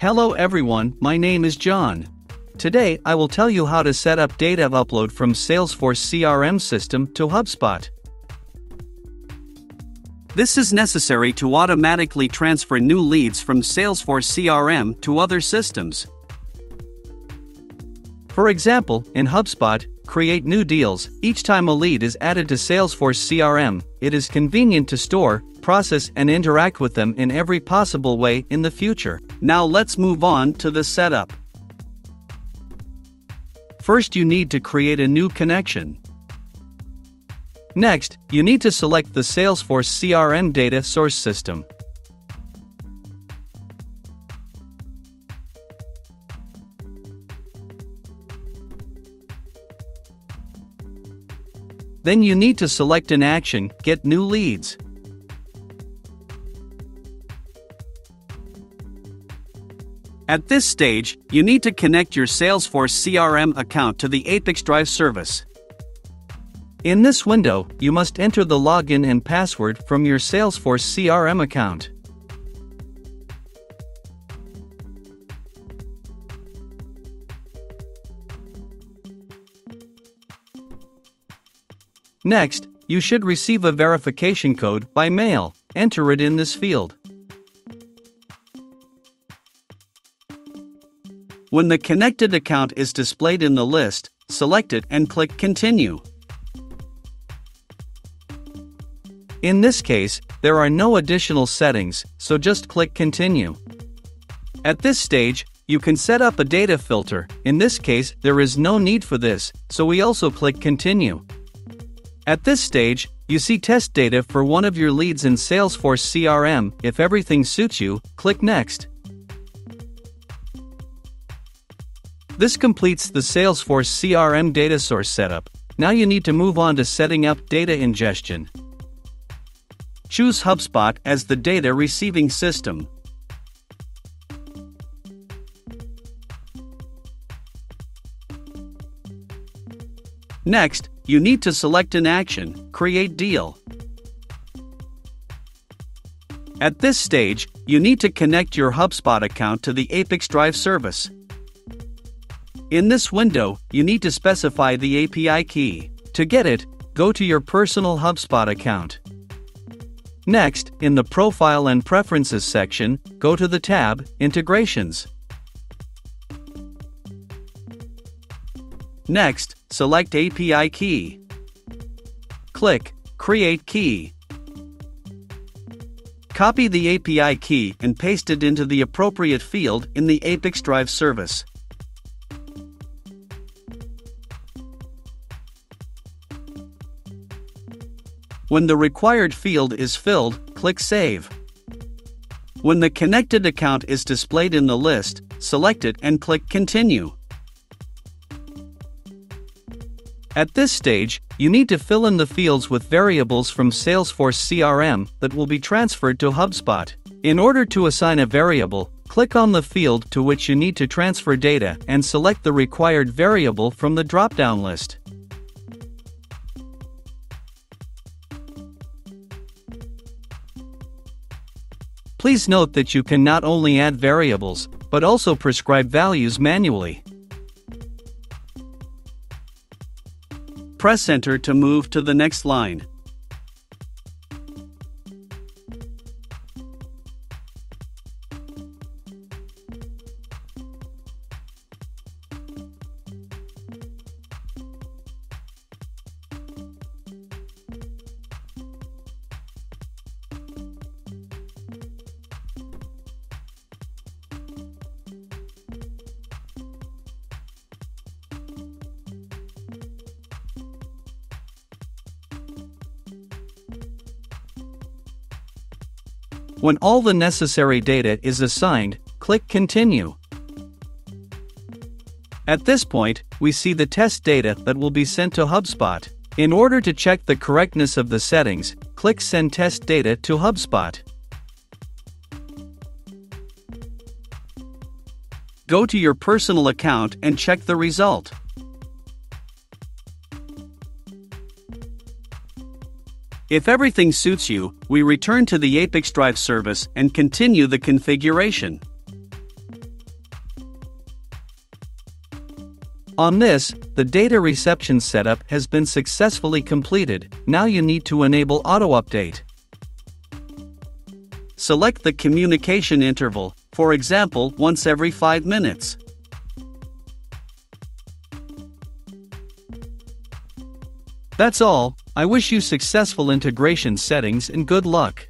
Hello everyone, my name is John. Today I will tell you how to set up data upload from Salesforce CRM system to HubSpot. This is necessary to automatically transfer new leads from Salesforce CRM to other systems. For example, in HubSpot, create new deals. Each time a lead is added to Salesforce CRM, it is convenient to store, process and interact with them in every possible way in the future. Now let's move on to the setup. First, you need to create a new connection. Next, you need to select the Salesforce CRM data source system. Then you need to select an action, Get New Leads. At this stage, you need to connect your Salesforce CRM account to the ApiX-Drive service. In this window, you must enter the login and password from your Salesforce CRM account. Next, you should receive a verification code by mail. Enter it in this field. When the connected account is displayed in the list, select it and click Continue. In this case, there are no additional settings, so just click Continue. At this stage, you can set up a data filter. In this case, there is no need for this, so we also click Continue. At this stage, you see test data for one of your leads in Salesforce CRM. If everything suits you, click Next. This completes the Salesforce CRM data source setup. Now you need to move on to setting up data ingestion. Choose HubSpot as the data receiving system. Next, you need to select an action, Create Deal. At this stage, you need to connect your HubSpot account to the ApiX-Drive service. In this window, you need to specify the API key. To get it, go to your personal HubSpot account. Next, in the Profile and Preferences section, go to the tab, Integrations. Next, select API key. Click Create Key. Copy the API key and paste it into the appropriate field in the ApiX-Drive service. When the required field is filled, click Save. When the connected account is displayed in the list, select it and click Continue. At this stage, you need to fill in the fields with variables from Salesforce CRM that will be transferred to HubSpot. In order to assign a variable, click on the field to which you need to transfer data and select the required variable from the drop-down list. Please note that you can not only add variables, but also prescribe values manually. Press Enter to move to the next line. When all the necessary data is assigned, click Continue. At this point, we see the test data that will be sent to HubSpot. In order to check the correctness of the settings, click Send Test Data to HubSpot. Go to your personal account and check the result. If everything suits you, we return to the ApiX-Drive service and continue the configuration. On this, the data reception setup has been successfully completed. Now you need to enable auto-update. Select the communication interval, for example, once every 5 minutes. That's all. I wish you successful integration settings and good luck.